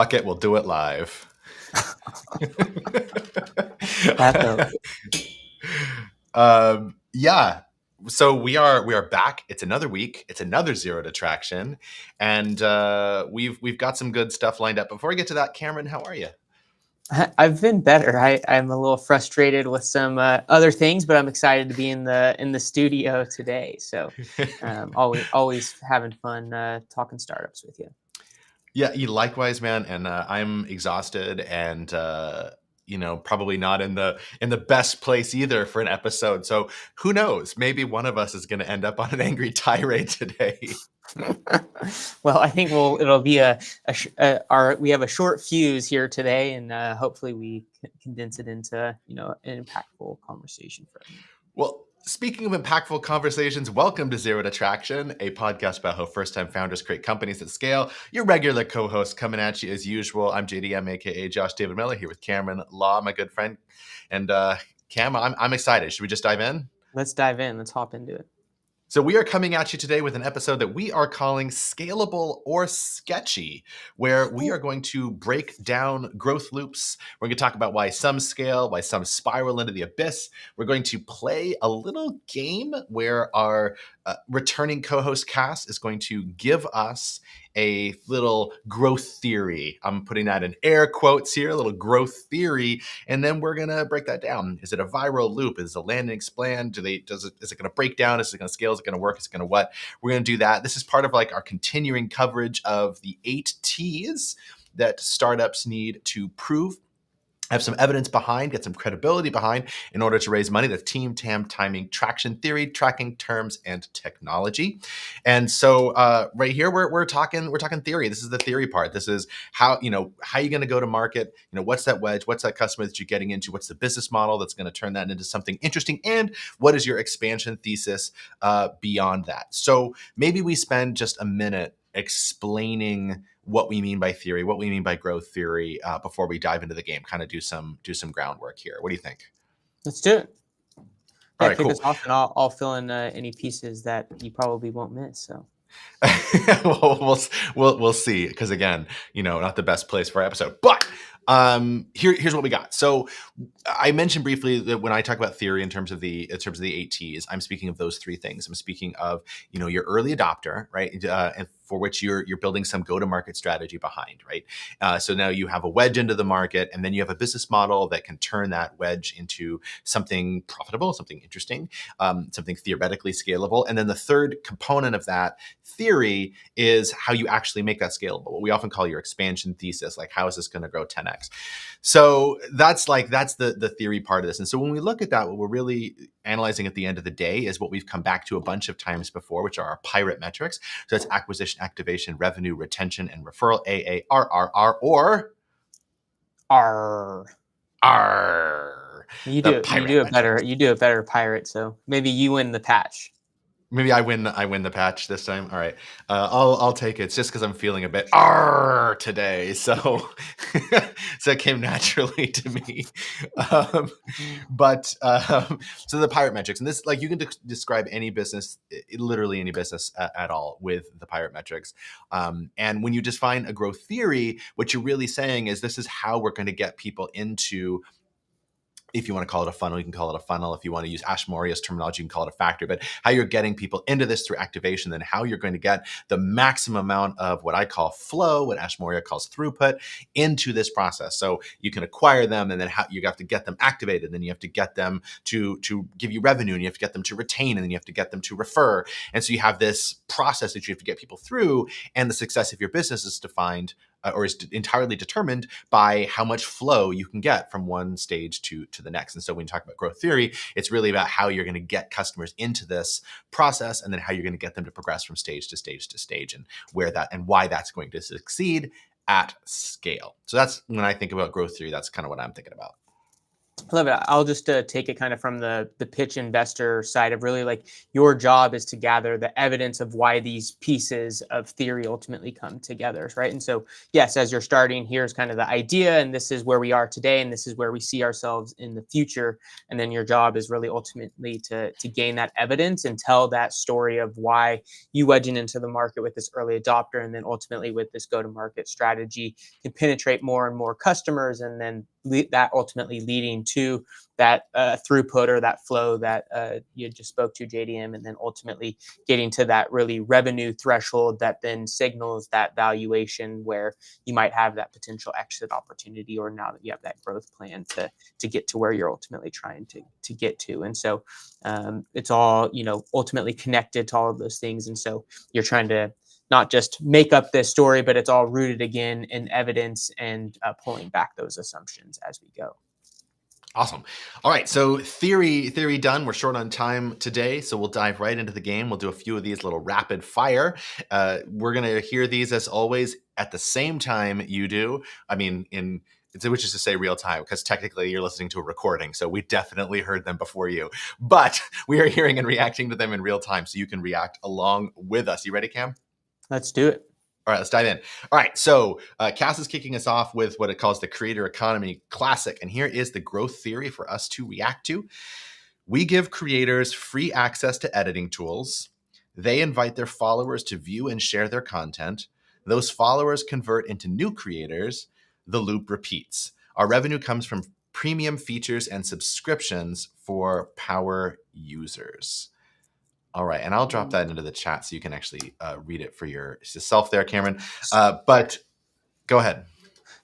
Fuck it, we'll do it live. That's a Yeah. So we are back. It's another week. It's another Zero to Traction, and we've got some good stuff lined up. Before I get to that, Cameron, how are you? I've been better. I'm a little frustrated with some other things, but I'm excited to be in the studio today. So always having fun talking startups with you. Yeah, you likewise, man. And I'm exhausted and probably not in the best place either for an episode. So who knows? Maybe one of us is going to end up on an angry tirade today. Well, I think it'll be we have a short fuse here today, and hopefully we condense it into an impactful conversation for everyone. Well, speaking of impactful conversations, welcome to Zero to Traction, a podcast about how first-time founders create companies that scale. Your regular co-host coming at you as usual. I'm JDM, aka Josh David Miller, here with Cameron Law, my good friend. And Cam, I'm excited. Should we just dive in? Let's dive in. Let's hop into it. So we are coming at you today with an episode that we are calling Scalable or Sketchy, where we are going to break down growth loops. We're going to talk about why some scale, why some spiral into the abyss. We're going to play a little game where our returning co-host Cass is going to give us a little growth theory. I'm putting that in air quotes here, a little growth theory, and then we're gonna break that down. Is it a viral loop? Is it a land and expand? Is it gonna break down? Is it gonna scale? Is it gonna work? Is it gonna what? We're gonna do that. This is part of like our continuing coverage of the 8 T's that startups need to prove, have some evidence behind, get some credibility behind in order to raise money. That's team, TAM, timing, traction theory, tracking terms, and technology. And so right here, we're talking theory. This is the theory part. This is how you're going to go to market. What's that wedge? What's that customer that you're getting into? What's the business model that's going to turn that into something interesting? And what is your expansion thesis beyond that? So maybe we spend just a minute explaining what we mean by theory, what we mean by growth theory, before we dive into the game. Kind of do some groundwork here. What do you think? Let's do it. All Yeah, right, kick cool. us off, and I'll fill in any pieces that you probably won't miss. So Well, we'll see, because again, not the best place for our episode, but here's what we got. So I mentioned briefly that when I talk about theory in terms of the 8 T's, I'm speaking of those 3 things. I'm speaking of your early adopter, right, and for which you're building some go-to-market strategy behind, right? So now you have a wedge into the market, and then you have a business model that can turn that wedge into something profitable, something interesting, something theoretically scalable. And then the third component of that theory is how you actually make that scalable. What we often call your expansion thesis, like how is this going to grow 10x? So that's the theory part of this. And so when we look at that, what we're really analyzing at the end of the day is what we've come back to a bunch of times before, which are our pirate metrics. So that's acquisition, activation, revenue, retention, and referral, AARRR, or R. R. You The do pirate it better. metrics. You do it better, pirate. So maybe you win the patch. Maybe I win the patch this time. All right, I'll take it. It's just because I'm feeling a bit R today, so so it came naturally to me. So the pirate metrics, and this, like, you can describe any business, literally any business at all, with the pirate metrics. And when you define a growth theory, what you're really saying is this is how we're going to get people into. If you want to call it a funnel, you can call it a funnel. If you want to use Ashmoria's terminology, you can call it a factory. But how you're getting people into this through activation, then how you're going to get the maximum amount of what I call flow, what Ashmoria calls throughput, into this process. So you can acquire them, and then you have to get them activated. And then you have to get them to give you revenue, and you have to get them to retain, and then you have to get them to refer. And so you have this process that you have to get people through. And the success of your business is defined or is entirely determined by how much flow you can get from one stage to the next. And so when you talk about growth theory, it's really about how you're going to get customers into this process, and then how you're going to get them to progress from stage to stage to stage, and why that's going to succeed at scale. So that's when I think about growth theory, that's kind of what I'm thinking about. I love it. I'll just take it kind of from the pitch investor side of really like your job is to gather the evidence of why these pieces of theory ultimately come together, right? And so, yes, as you're starting, here's kind of the idea, and this is where we are today, and this is where we see ourselves in the future. And then your job is really ultimately to gain that evidence and tell that story of why you wedging into the market with this early adopter, and then ultimately with this go-to-market strategy can penetrate more and more customers, and then that ultimately leading to that throughput or that flow that you just spoke to, JDM, and then ultimately getting to that really revenue threshold that then signals that valuation where you might have that potential exit opportunity, or now that you have that growth plan to get to where you're ultimately trying to get to. And so it's all ultimately connected to all of those things. And so you're trying to not just make up this story, but it's all rooted again in evidence and pulling back those assumptions as we go. Awesome. All right. So theory done. We're short on time today, so we'll dive right into the game. We'll do a few of these little rapid fire. We're going to hear these as always at the same time you do. I mean, which is to say real time, because technically you're listening to a recording. So we definitely heard them before you, but we are hearing and reacting to them in real time. So you can react along with us. You ready, Cam? Let's do it. All right, let's dive in. All right, so Cass is kicking us off with what it calls the creator economy classic. And here is the growth theory for us to react to. We give creators free access to editing tools. They invite their followers to view and share their content. Those followers convert into new creators. The loop repeats. Our revenue comes from premium features and subscriptions for power users. All right, and I'll drop that into the chat so you can actually read it for yourself there, Cameron. But go ahead.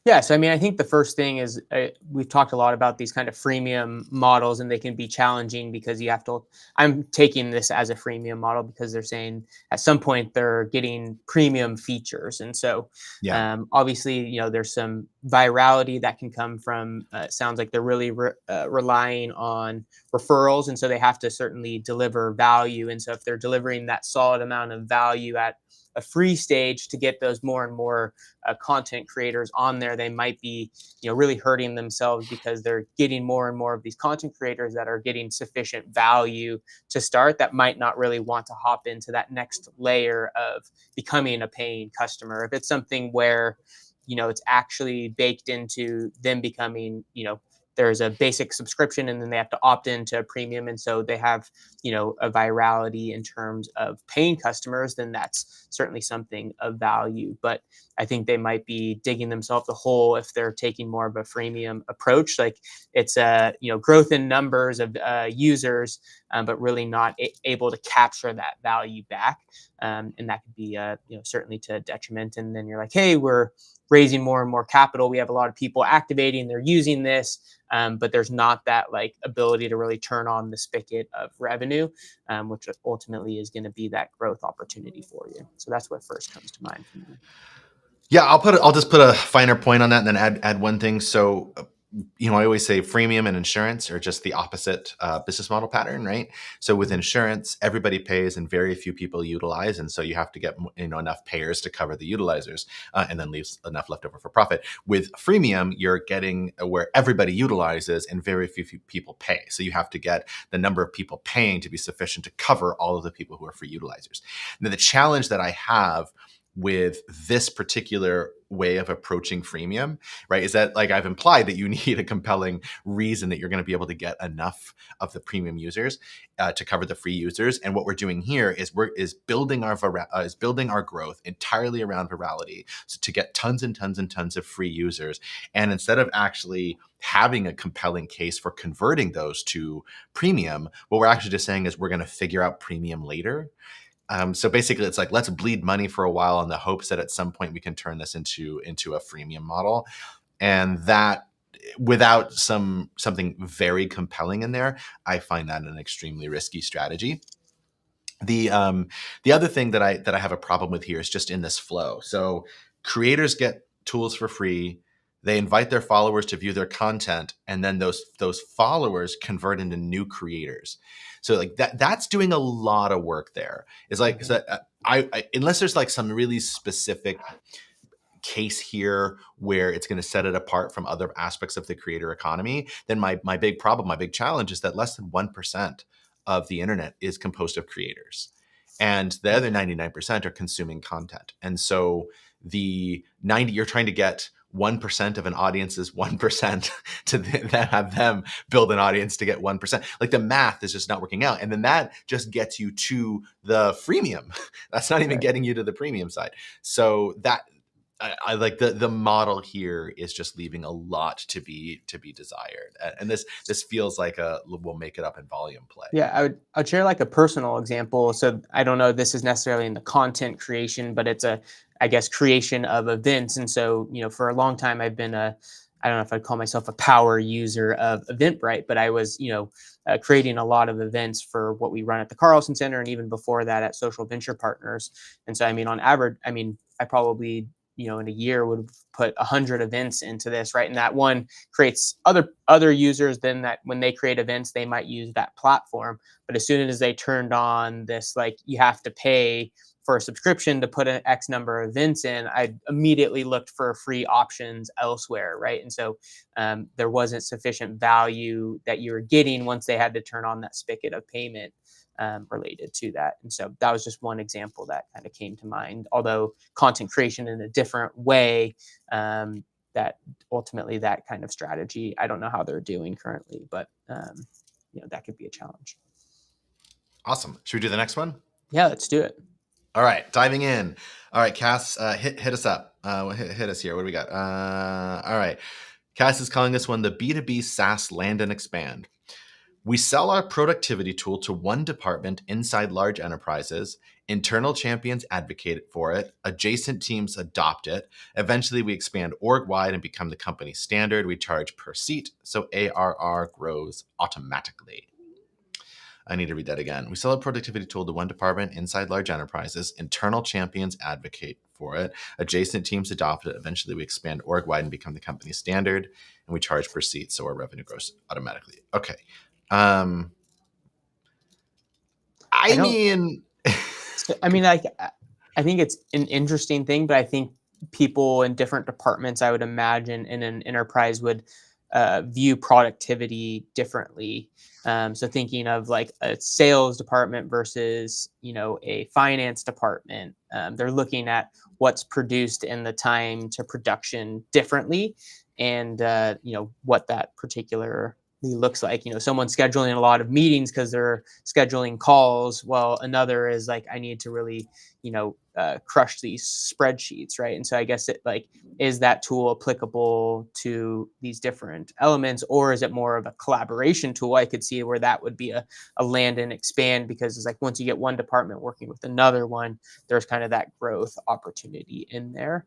Yeah, so I mean, I think the first thing is we've talked a lot about these kind of freemium models, and they can be challenging because you have to. I'm taking this as a freemium model because they're saying at some point they're getting premium features, and so obviously, there's some virality that can come from. It sounds like they're really relying on referrals, and so they have to certainly deliver value. And so if they're delivering that solid amount of value at a free stage to get those more and more content creators on there, they might be really hurting themselves because they're getting more and more of these content creators that are getting sufficient value to start, that might not really want to hop into that next layer of becoming a paying customer. If it's something where it's actually baked into them becoming there's a basic subscription and then they have to opt into a premium, and so they have a virality in terms of paying customers, then that's certainly something of value. But I think they might be digging themselves a hole if they're taking more of a freemium approach. Like it's growth in numbers of users, but really not able to capture that value back, and that could be certainly to detriment. And then you're like, hey, we're raising more and more capital, we have a lot of people activating, they're using this, but there's not that like ability to really turn on the spigot of revenue, which ultimately is going to be that growth opportunity for you. So that's what first comes to mind for me. Yeah, I'll just put a finer point on that and then add one thing. So, I always say freemium and insurance are just the opposite business model pattern, right? So with insurance, everybody pays and very few people utilize, and so you have to get enough payers to cover the utilizers, and then leaves enough left over for profit. With freemium, you're getting where everybody utilizes and very few people pay. So you have to get the number of people paying to be sufficient to cover all of the people who are free utilizers. Now, the challenge that I have with this particular way of approaching freemium, right, is that like I've implied that you need a compelling reason that you're going to be able to get enough of the premium users to cover the free users. And what we're doing here is building our growth entirely around virality, so to get tons and tons and tons of free users. And instead of actually having a compelling case for converting those to premium, what we're actually just saying is we're going to figure out premium later. So basically, it's like, let's bleed money for a while in the hopes that at some point we can turn this into a freemium model. And that, without something very compelling in there, I find that an extremely risky strategy. The other thing that I have a problem with here is just in this flow. So creators get tools for free. They invite their followers to view their content, and then those followers convert into new creators. So like that's doing a lot of work there. It's like, so I unless there's like some really specific case here where it's going to set it apart from other aspects of the creator economy, then my big problem, my big challenge is that less than 1% of the internet is composed of creators. And the other 99% are consuming content. And so you're trying to get 1% of an audience's 1% to have them build an audience to get 1%. Like the math is just not working out. And then that just gets you to the freemium. That's not even getting you to the premium side. So that I like the model here is just leaving a lot to be desired. And this feels like we'll make it up in volume play. Yeah, I'd share like a personal example. So I don't know, this is necessarily in the content creation, but it's I guess, creation of events. And so, for a long time, I've been I don't know if I'd call myself a power user of Eventbrite, but I was, creating a lot of events for what we run at the Carlson Center, and even before that at Social Venture Partners. And so, on average, I probably, in a year would put 100 events into this, right? And that one creates other users. Then that when they create events, they might use that platform. But as soon as they turned on this, like, you have to pay for a subscription to put an X number of events in, I immediately looked for free options elsewhere, right? And so there wasn't sufficient value that you were getting once they had to turn on that spigot of payment related to that. And so that was just one example that kind of came to mind, although content creation in a different way, that ultimately that kind of strategy, I don't know how they're doing currently, but that could be a challenge. Awesome. Should we do the next one? Yeah, let's do it. All right, diving in. All right, Cass, hit us up. Hit us here. What do we got? All right. Cass is calling this one the B2B SaaS land and expand. We sell our productivity tool to one department inside large enterprises. Internal champions advocate for it. Adjacent teams adopt it. Eventually, we expand org-wide and become the company standard. We charge per seat, so ARR grows automatically. I need to read that again. We sell a productivity tool to one department inside large enterprises. Internal champions advocate for it. Adjacent teams adopt it. Eventually, we expand org-wide and become the company standard. And we charge per seat, so our revenue grows automatically. Okay. I think it's an interesting thing, but I think people in different departments, I would imagine, in an enterprise would view productivity differently. So thinking of like a sales department versus, a finance department, they're looking at what's produced in the time to production differently, and what that particular looks like. Someone scheduling a lot of meetings because they're scheduling calls, while another is like, I need to really crush these spreadsheets, right? And so I guess is that tool applicable to these different elements, or is it more of a collaboration tool? I could see where that would be a land and expand, because it's like once you get one department working with another one, there's kind of that growth opportunity in there.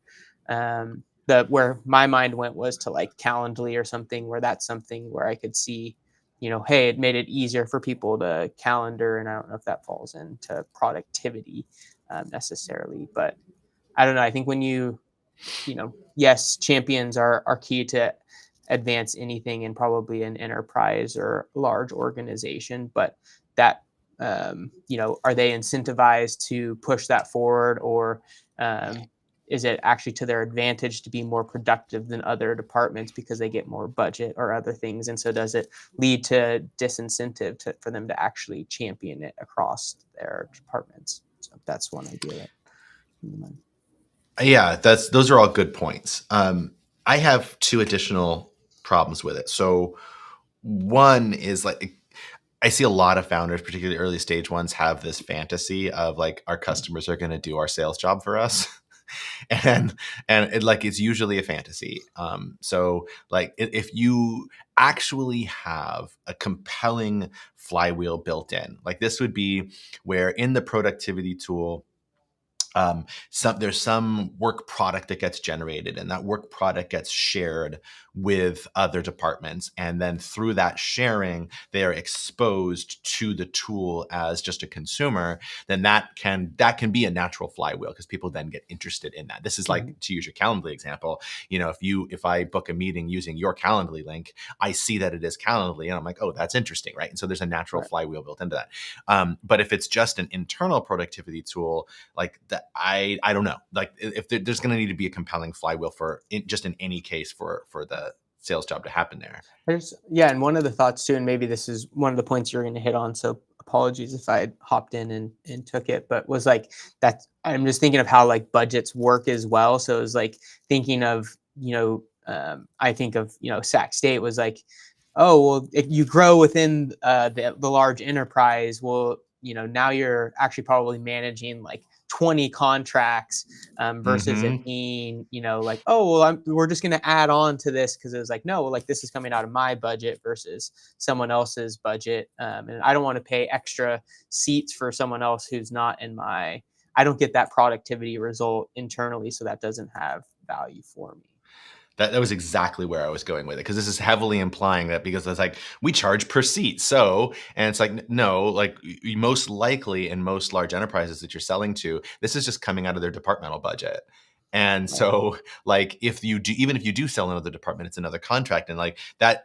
Where my mind went was to like Calendly or something, where that's something where I could see, hey, it made it easier for people to calendar. And I don't know if that falls into productivity necessarily, but I don't know. I think when yes, champions are key to advance anything in probably an enterprise or large organization, but that, are they incentivized to push that forward, or is it actually to their advantage to be more productive than other departments because they get more budget or other things? And so does it lead to disincentive for them to actually champion it across their departments? So that's one idea. Yeah, those are all good points. I have two additional problems with it. So one is like, I see a lot of founders, particularly early stage ones, have this fantasy of like, our customers are going to do our sales job for us. and it's usually a fantasy. So like if you actually have a compelling flywheel built in, like this would be where in the productivity tool, there's some work product that gets generated, and that work product gets shared with other departments, and then through that sharing they are exposed to the tool as just a consumer. Then that can be a natural flywheel, because people then get interested in that. This is like, to use your Calendly example, if I book a meeting using your Calendly link, I see that it is Calendly, and I'm like, oh, that's interesting, right? And so there's a natural flywheel built into that. But if it's just an internal productivity tool, like I don't know. Like if there's going to need to be a compelling flywheel just in any case for the sales job to happen there. Yeah, and one of the thoughts too, and maybe this is one of the points you're going to hit on. So apologies if I had hopped in and took it, but was like that. I'm just thinking of how like budgets work as well. So it was like thinking of I think of Sac State was like, oh well, if you grow within the large enterprise, well now you're actually probably managing like 20 contracts versus it being, like, oh, well, we're just going to add on to this because it was like, no, like this is coming out of my budget versus someone else's budget. And I don't want to pay extra seats for someone else who's not in I don't get that productivity result internally. So that doesn't have value for me. That was exactly where I was going with it, because this is heavily implying that because it's like we charge per seat. So, and it's like, no, like most likely in most large enterprises that you're selling to, this is just coming out of their departmental budget. And so like if you do, even if you do sell another department, it's another contract. And like that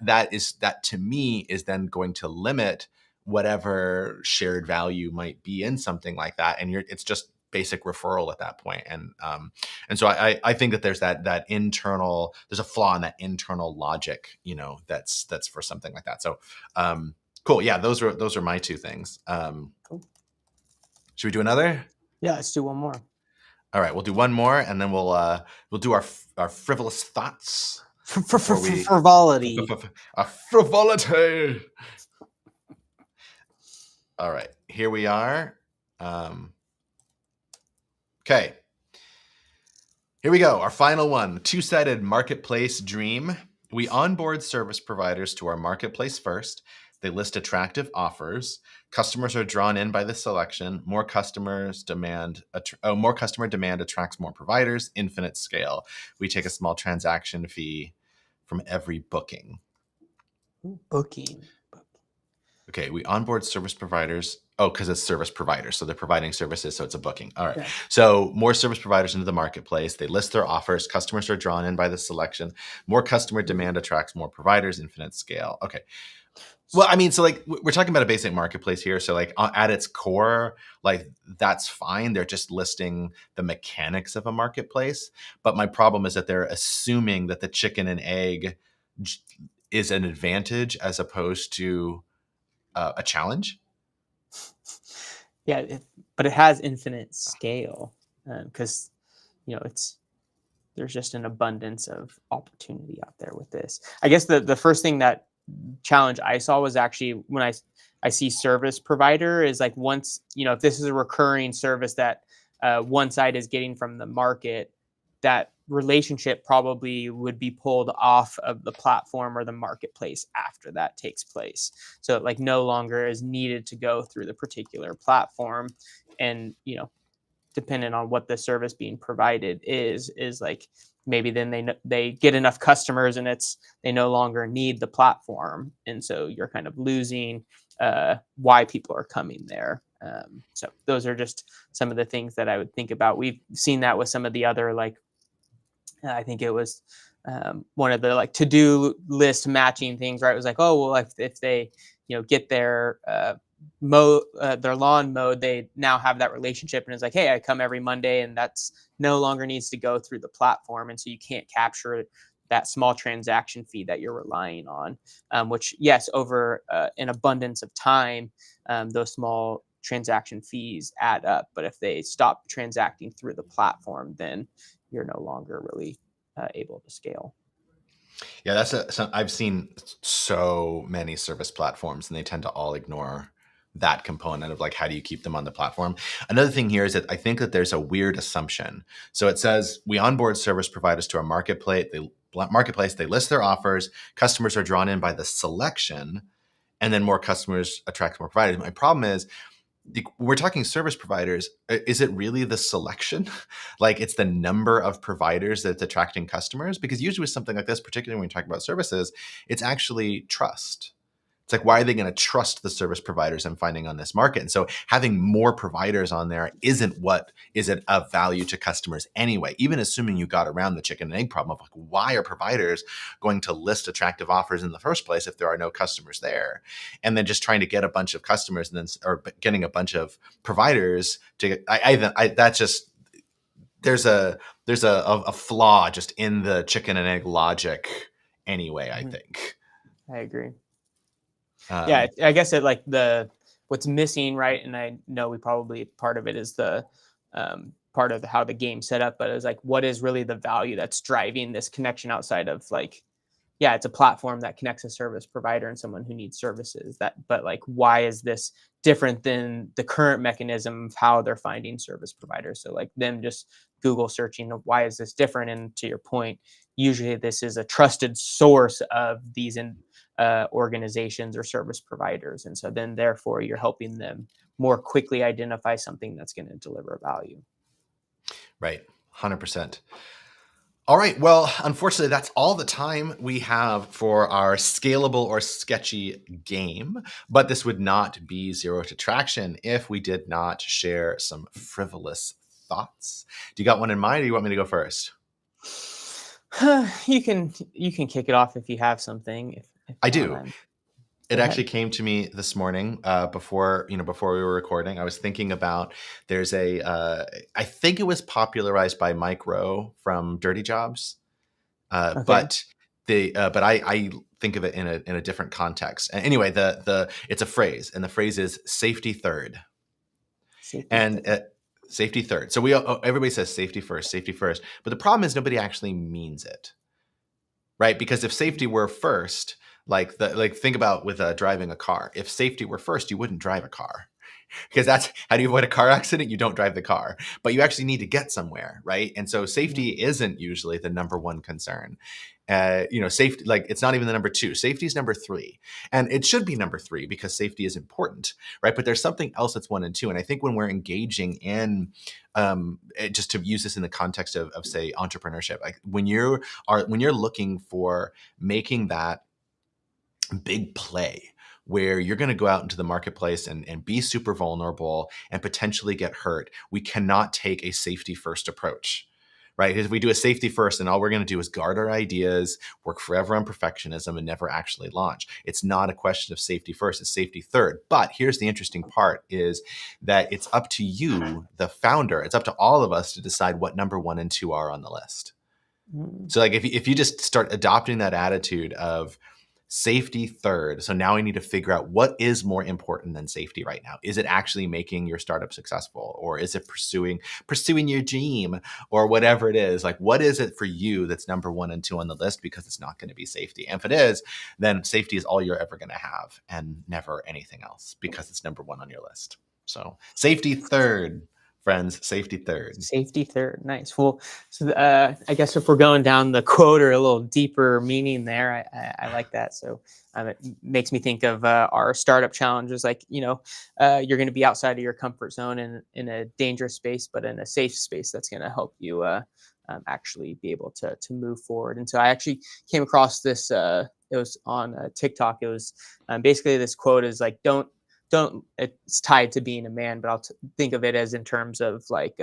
to me is then going to limit whatever shared value might be in something like that. And it's just basic referral at that point. And so I think that there's that internal, there's a flaw in that internal logic, that's for something like that. So cool. Yeah, those are my two things. Cool. Should we do another? Yeah, let's do one more. All right, we'll do one more, and then we'll do our frivolous thoughts. Frivolity. Our frivolity. All right, here we are. Okay. Here we go. Our final one, two-sided marketplace dream. We onboard service providers to our marketplace first. They list attractive offers. Customers are drawn in by the selection. More customer demand attracts more providers. Infinite scale. We take a small transaction fee from every booking. Booking. Okay, we onboard service providers. Oh, because it's service providers. So they're providing services, so it's a booking. All right. Yeah. So more service providers into the marketplace. They list their offers. Customers are drawn in by the selection. More customer demand attracts more providers. Infinite scale. Okay. Well, I mean, so like we're talking about a basic marketplace here. So like at its core, like that's fine. They're just listing the mechanics of a marketplace. But my problem is that they're assuming that the chicken and egg is an advantage as opposed to a challenge. Yeah, but it has infinite scale because there's just an abundance of opportunity out there with this. I guess the first thing that challenge I saw was actually when I see service provider is like once, if this is a recurring service that one side is getting from the market, that relationship probably would be pulled off of the platform or the marketplace after that takes place. So it like no longer is needed to go through the particular platform. And, depending on what the service being provided is like, maybe then they get enough customers and they no longer need the platform. And so you're kind of losing why people are coming there. So those are just some of the things that I would think about. We've seen that with some of the other, like, I think it was one of the like to-do list matching things, right? It was like, oh, well, if they, get their their lawn mowed, they now have that relationship, and it's like, hey, I come every Monday, and that's no longer needs to go through the platform, and so you can't capture that small transaction fee that you're relying on, which yes, over an abundance of time, those small transaction fees add up. But if they stop transacting through the platform, then you're no longer really able to scale. Yeah, I've seen so many service platforms, and they tend to all ignore that component of like, how do you keep them on the platform? Another thing here is that I think that there's a weird assumption. So it says we onboard service providers to our marketplace. They list their offers. Customers are drawn in by the selection, and then more customers attract more providers. My problem is, we're talking service providers. Is it really the selection? Like it's the number of providers that's attracting customers? Because usually with something like this, particularly when we talk about services, it's actually trust. It's like, why are they going to trust the service providers I'm finding on this market? And so having more providers on there isn't of value to customers anyway, even assuming you got around the chicken and egg problem of like, why are providers going to list attractive offers in the first place if there are no customers there? And then just trying to get a bunch of customers or getting a bunch of providers to get, that's just, there's a flaw just in the chicken and egg logic anyway, I think. I agree. Yeah, Um, I guess what's missing, right? And I know we probably part of it is the part of how the game's set up, but it's like, what is really the value that's driving this connection outside of like, yeah, it's a platform that connects a service provider and someone who needs services. But like, why is this different than the current mechanism of how they're finding service providers? So like them just Google searching, why is this different? And to your point, usually this is a trusted source of these organizations or service providers, and so then therefore you're helping them more quickly identify something that's going to deliver value. right. 100%. All right. Well, unfortunately, that's all the time we have for our scalable or sketchy game. But this would not be Zero to Traction if we did not share some frivolous thoughts. Do you got one in mind, or do you want me to go first? You can kick it off if you have something. If I not, do. It go ahead. actually came to me this morning before we were recording. I was thinking about there's I think it was popularized by Mike Rowe from Dirty Jobs. Okay. But I think of it in a different context. And anyway, it's a phrase, and the phrase is safety third. Safety third. So everybody says safety first, but the problem is nobody actually means it, right? Because if safety were first, think about with driving a car. If safety were first, you wouldn't drive a car. Because that's how do you avoid a car accident? You don't drive the car, but you actually need to get somewhere, right? And so safety isn't usually the number one concern. Safety, like it's not even the number two. Safety is number three, and it should be number three because safety is important, right? But there's something else that's one and two. And I think when we're engaging in, just to use this in the context of say entrepreneurship, like when you're looking for making that big play, where you're going to go out into the marketplace and be super vulnerable and potentially get hurt, we cannot take a safety first approach, right? Because if we do a safety first and all we're going to do is guard our ideas, work forever on perfectionism and never actually launch, it's not a question of safety first, it's safety third. But here's the interesting part is that it's up to you, the founder, it's up to all of us to decide what number 1 and 2 are on the list. So like if you just start adopting that attitude of safety third. So now we need to figure out what is more important than safety right now. Is it actually making your startup successful, or is it pursuing your dream, or whatever it is? Like, what is it for you that's number 1 and 2 on the list? Because it's not going to be safety. And if it is, then safety is all you're ever going to have and never anything else because it's number 1 on your list. So safety third. Friends, safety third. Safety third. Nice. Well, so I guess if we're going down the quote or a little deeper meaning there, I like that. So it makes me think of our startup challenges. Like, you're going to be outside of your comfort zone and in a dangerous space, but in a safe space that's going to help you actually be able to move forward. And so I actually came across this. It was on TikTok. It was basically this quote is like, don't it's tied to being a man, but I'll think of it as in terms of like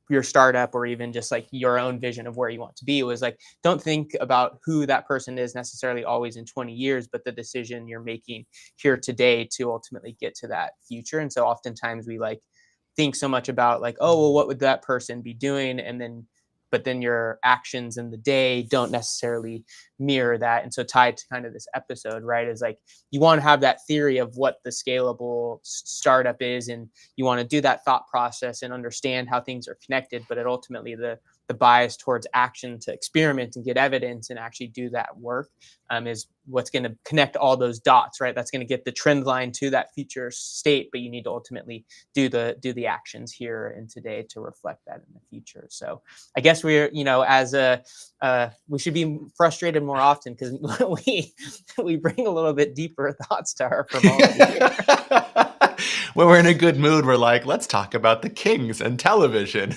your startup or even just like your own vision of where you want to be. It was like, don't think about who that person is necessarily always in 20 years, but the decision you're making here today to ultimately get to that future. And so oftentimes we like think so much about like, oh, well, what would that person be doing? But then your actions in the day don't necessarily mirror that. And so tied to kind of this episode, right, is like you want to have that theory of what the scalable startup is, and you want to do that thought process and understand how things are connected. But it ultimately the bias towards action to experiment and get evidence and actually do that work is what's going to connect all those dots, right? That's going to get the trend line to that future state, but you need to ultimately do the actions here and today to reflect that in the future. So I guess we're, we should be frustrated more often because we bring a little bit deeper thoughts to our promotion. When we're in a good mood, we're like, let's talk about the kings and television.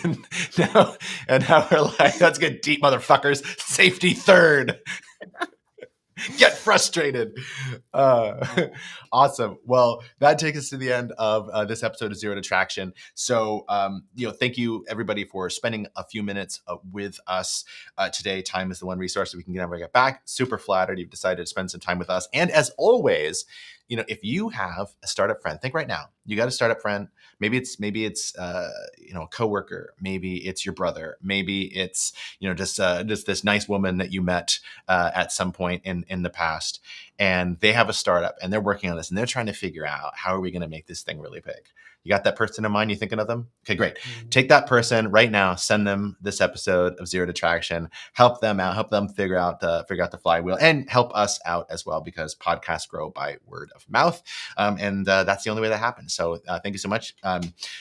And now we're like, let's get deep, motherfuckers. Safety third. Get frustrated. uh, awesome. Well, that takes us to the end of this episode of Zero to Traction. So, thank you everybody for spending a few minutes with us today. Time is the one resource that we can never get back. Super flattered you've decided to spend some time with us. And as always, if you have a startup friend, think right now, you got a startup friend. Maybe it's a coworker. Maybe it's your brother. Maybe it's just this nice woman that you met at some point in the past, and they have a startup and they're working on this and they're trying to figure out how are we going to make this thing really big. You got that person in mind? You thinking of them? Okay, great. Mm-hmm. Take that person right now, send them this episode of Zero to Traction, help them out, help them figure out the flywheel, and help us out as well, because podcasts grow by word of mouth. And that's the only way that happens. So thank you so much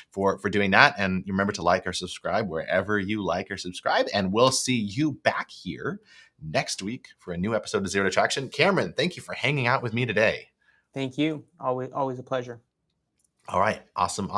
for doing that. And remember to like or subscribe wherever you like or subscribe. And we'll see you back here next week for a new episode of Zero to Traction. Cameron, thank you for hanging out with me today. Thank you. Always a pleasure. All right. Awesome.